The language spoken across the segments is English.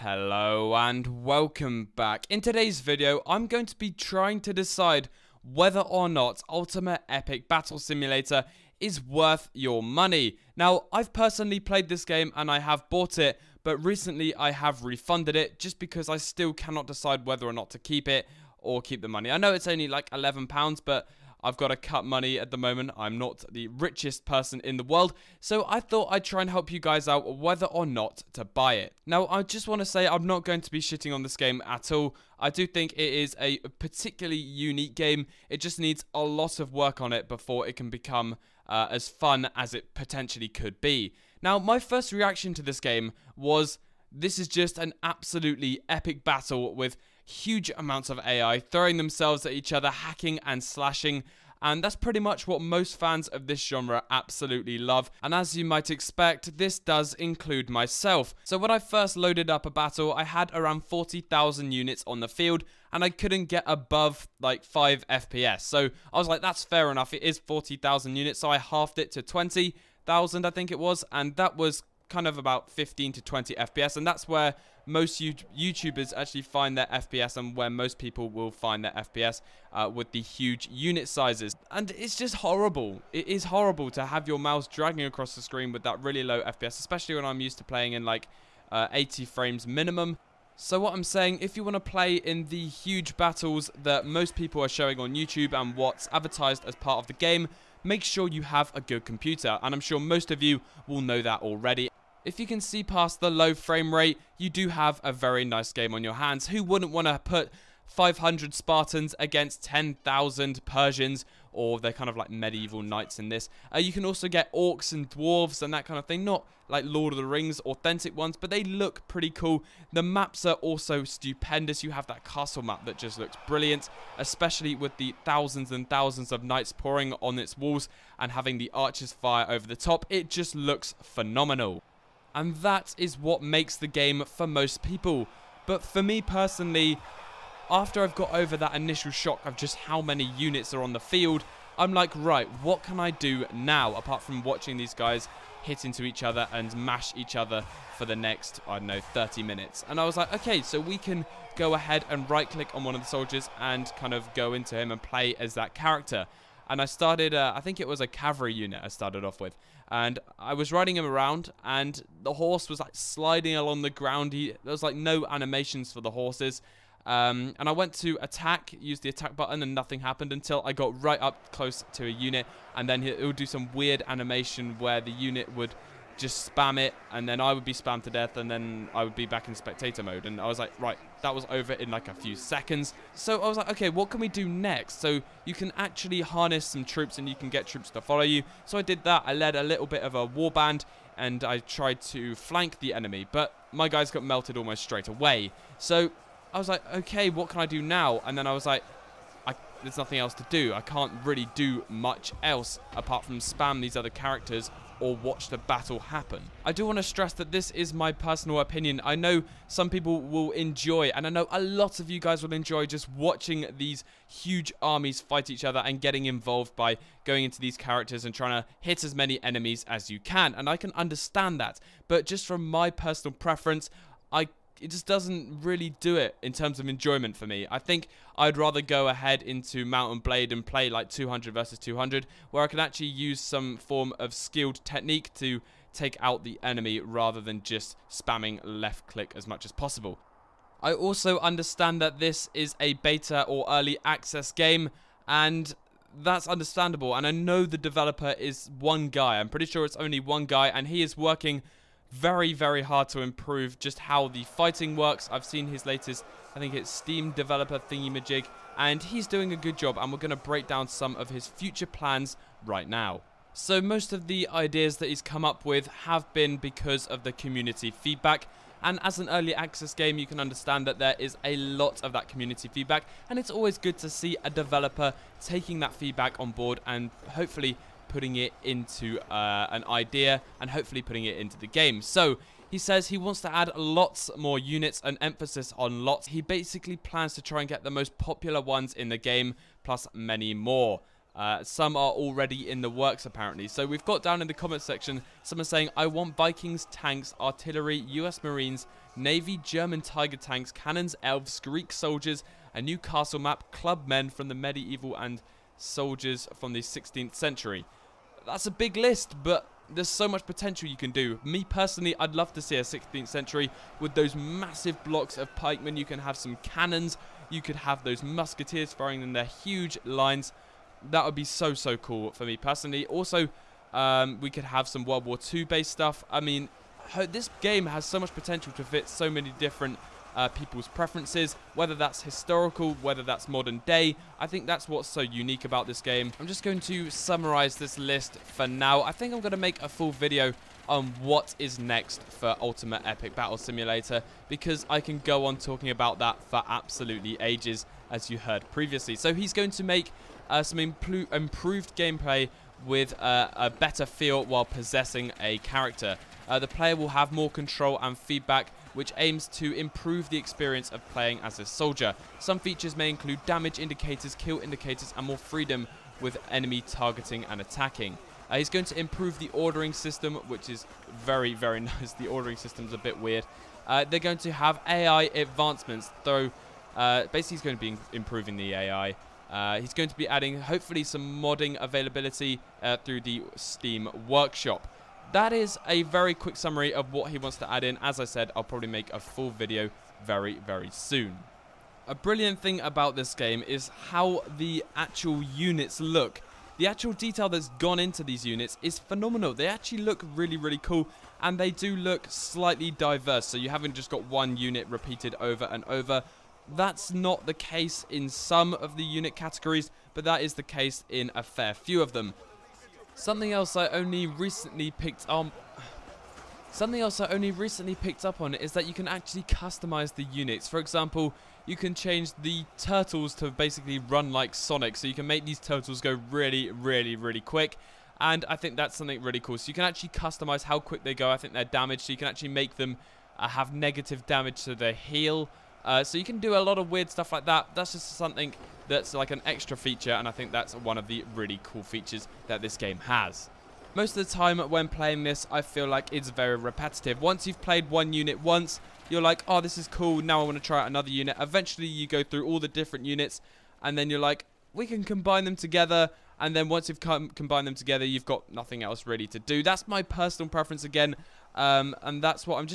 Hello and welcome back. In today's video, I'm going to be trying to decide whether or not Ultimate Epic Battle Simulator is worth your money. Now, I've personally played this game and I have bought it, but recently I have refunded it just because I still cannot decide whether or not to keep it or keep the money. I know it's only like £11, but I've got to cut money at the moment. I'm not the richest person in the world, so I thought I'd try and help you guys out whether or not to buy it. Now, I just want to say I'm not going to be shitting on this game at all. I do think it is a particularly unique game. It just needs a lot of work on it before it can become as fun as it potentially could be. Now, my first reaction to this game was, this is just an absolutely epic battle with huge amounts of AI throwing themselves at each other, hacking and slashing, and that's pretty much what most fans of this genre absolutely love. And as you might expect, this does include myself. So when I first loaded up a battle, I had around 40,000 units on the field and I couldn't get above like 5 FPS. So I was like, that's fair enough, it is 40,000 units, so I halved it to 20,000 I think it was, and that was kind of about 15 to 20 FPS, and that's where most YouTubers actually find their FPS and where most people will find their FPS with the huge unit sizes. And it's just horrible. It is horrible to have your mouse dragging across the screen with that really low FPS, especially when I'm used to playing in like 80 frames minimum. So what I'm saying, if you want to play in the huge battles that most people are showing on YouTube and what's advertised as part of the game, make sure you have a good computer, and I'm sure most of you will know that already. If you can see past the low frame rate, you do have a very nice game on your hands. Who wouldn't want to put 500 Spartans against 10,000 Persians, or they're kind of like medieval knights in this. You can also get orcs and dwarves and that kind of thing, not like Lord of the Rings authentic ones, but they look pretty cool. The maps are also stupendous. You have that castle map that just looks brilliant, especially with the thousands and thousands of knights pouring on its walls and having the archers fire over the top. It just looks phenomenal. And that is what makes the game for most people. But for me personally, after I've got over that initial shock of just how many units are on the field, I'm like, right, what can I do now apart from watching these guys hit into each other and mash each other for the next, I don't know, 30 minutes. And I was like, okay, so we can go ahead and right click on one of the soldiers and kind of go into him and play as that character. And I started, I think it was a cavalry unit I started off with. And I was riding him around, and the horse was like sliding along the ground. There was like no animations for the horses. And I went to attack, used the attack button, and nothing happened until I got right up close to a unit. And then it would do some weird animation where the unit would just spam it, and then I would be spammed to death, and then I would be back in spectator mode. And I was like, right, that was over in like a few seconds. So I was like, okay, what can we do next? So you can actually harness some troops and you can get troops to follow you. So I did that. I led a little bit of a warband and I tried to flank the enemy, but my guys got melted almost straight away. So I was like, okay, what can I do now? And then I was like, there's nothing else to do. I can't really do much else apart from spam these other characters or watch the battle happen. I do want to stress that this is my personal opinion. I know some people will enjoy, and I know a lot of you guys will enjoy just watching these huge armies fight each other and getting involved by going into these characters and trying to hit as many enemies as you can, and I can understand that. But just from my personal preference, it just doesn't really do it in terms of enjoyment for me. I think I'd rather go ahead into Mount and Blade and play like 200 versus 200, where I can actually use some form of skilled technique to take out the enemy rather than just spamming left click as much as possible. I also understand that this is a beta or early access game, and that's understandable. And I know the developer is one guy. I'm pretty sure it's only one guy, and he is working very, very hard to improve just how the fighting works. I've seen his latest, I think it's Steam developer thingy-majig, and he's doing a good job, and we're going to break down some of his future plans right now. So most of the ideas that he's come up with have been because of the community feedback, and as an early access game, you can understand that there is a lot of that community feedback, and it's always good to see a developer taking that feedback on board and hopefully putting it into an idea and hopefully putting it into the game. So he says he wants to add lots more units and emphasis on lots. He basically plans to try and get the most popular ones in the game plus many more. Some are already in the works, apparently. So we've got down in the comment section someone saying, I want Vikings, tanks, artillery, US Marines, Navy, German Tiger tanks, cannons, elves, Greek soldiers, a new castle map, club men from the medieval, and soldiers from the 16th century. That's a big list, but there's so much potential you can do. Me personally, I'd love to see a 16th century with those massive blocks of pikemen. You can have some cannons. You could have those musketeers firing in their huge lines. That would be so, so cool for me personally. Also, we could have some World War II based stuff. I mean, this game has so much potential to fit so many different people's preferences, whether that's historical, whether that's modern day. I think that's what's so unique about this game. I'm just going to summarize this list for now. I think I'm going to make a full video on what is next for Ultimate Epic Battle Simulator, because I can go on talking about that for absolutely ages, as you heard previously. So he's going to make some improved gameplay with a better feel while possessing a character. The player will have more control and feedback, which aims to improve the experience of playing as a soldier. Some features may include damage indicators, kill indicators, and more freedom with enemy targeting and attacking. He's going to improve the ordering system, which is very, very nice. The ordering system's a bit weird. They're going to have AI advancements, though basically he's going to be improving the AI. He's going to be adding, hopefully, some modding availability through the Steam Workshop. That is a very quick summary of what he wants to add in. As I said, I'll probably make a full video very, very soon. A brilliant thing about this game is how the actual units look. The actual detail that's gone into these units is phenomenal. They actually look really, really cool, and they do look slightly diverse. So you haven't just got one unit repeated over and over. That's not the case in some of the unit categories, but that is the case in a fair few of them. Something else I only recently picked up on is that you can actually customize the units. For example, you can change the turtles to basically run like Sonic, so you can make these turtles go really, really, really quick. And I think that's something really cool. So you can actually customize how quick they go. I think they're damaged, so you can actually make them have negative damage to their heal. So you can do a lot of weird stuff like that. That's just something that's like an extra feature, and I think that's one of the really cool features that this game has. Most of the time when playing this, I feel like it's very repetitive. Once you've played one unit once, you're like, oh, this is cool, now I want to try out another unit. Eventually you go through all the different units, and then you're like, we can combine them together. And then once you've combined them together, you've got nothing else really to do. That's my personal preference again, and that's what I'm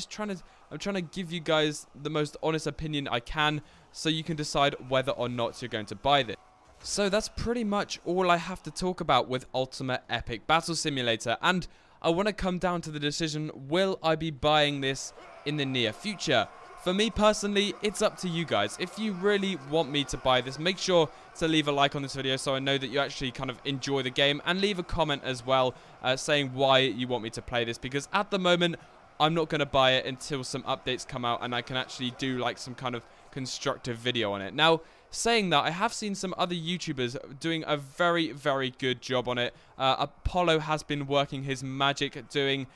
trying to give you guys the most honest opinion I can, so you can decide whether or not you're going to buy this. So that's pretty much all I have to talk about with Ultimate Epic Battle Simulator, and I want to come down to the decision, will I be buying this in the near future? For me personally, it's up to you guys. If you really want me to buy this, make sure to leave a like on this video so I know that you actually kind of enjoy the game, and leave a comment as well saying why you want me to play this, because at the moment I'm not going to buy it until some updates come out and I can actually do like some kind of constructive video on it. Now, saying that, I have seen some other YouTubers doing a very, very good job on it. Apollo has been working his magic doing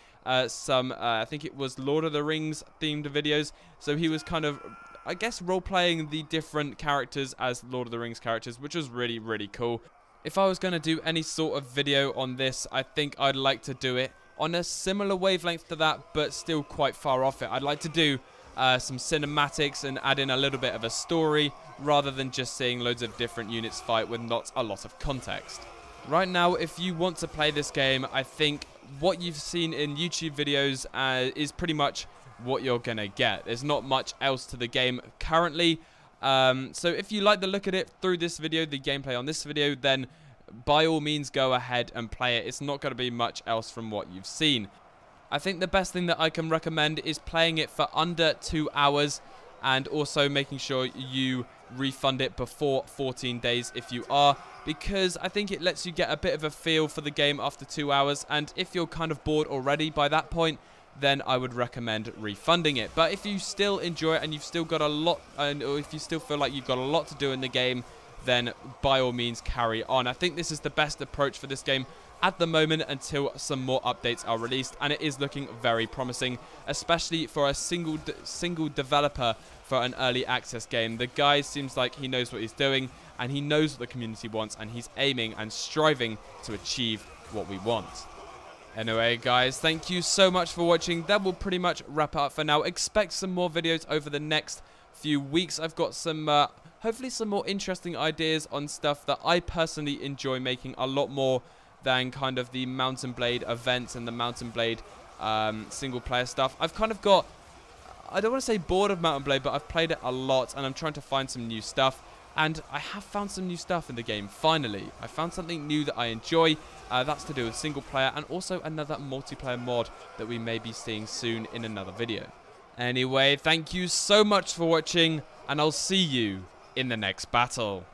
some, I think it was Lord of the Rings themed videos. So he was kind of, I guess, role-playing the different characters as Lord of the Rings characters, which was really, really cool. If I was going to do any sort of video on this, I think I'd like to do it on a similar wavelength to that, but still quite far off it. I'd like to do some cinematics and add in a little bit of a story, rather than just seeing loads of different units fight with not a lot of context. Right now, if you want to play this game, I think what you've seen in YouTube videos is pretty much what you're gonna get. There's not much else to the game currently. So if you like the look at it through this video, the gameplay on this video, then by all means go ahead and play it. It's not going to be much else from what you've seen. I think the best thing that I can recommend is playing it for under 2 hours, and also making sure you refund it before 14 days if you are, because I think it lets you get a bit of a feel for the game after 2 hours, and if you're kind of bored already by that point, then I would recommend refunding it. But if you still enjoy it and you've still got a lot, or if you still feel like you've got a lot to do in the game, then by all means carry on. I think this is the best approach for this game at the moment until some more updates are released, and it is looking very promising, especially for a single developer for an early access game. The guy seems like he knows what he's doing, and he knows what the community wants, and he's aiming and striving to achieve what we want. Anyway, guys, thank you so much for watching. That will pretty much wrap it up for now. Expect some more videos over the next few weeks. I've got some hopefully some more interesting ideas on stuff that I personally enjoy making a lot more than kind of the Mountain Blade events and the Mountain Blade single player stuff. I've kind of got, I don't want to say bored of Mountain Blade, but I've played it a lot and I'm trying to find some new stuff. And I have found some new stuff in the game, finally. I found something new that I enjoy. That's to do with single player and also another multiplayer mod that we may be seeing soon in another video. Anyway, thank you so much for watching, and I'll see you in the next battle.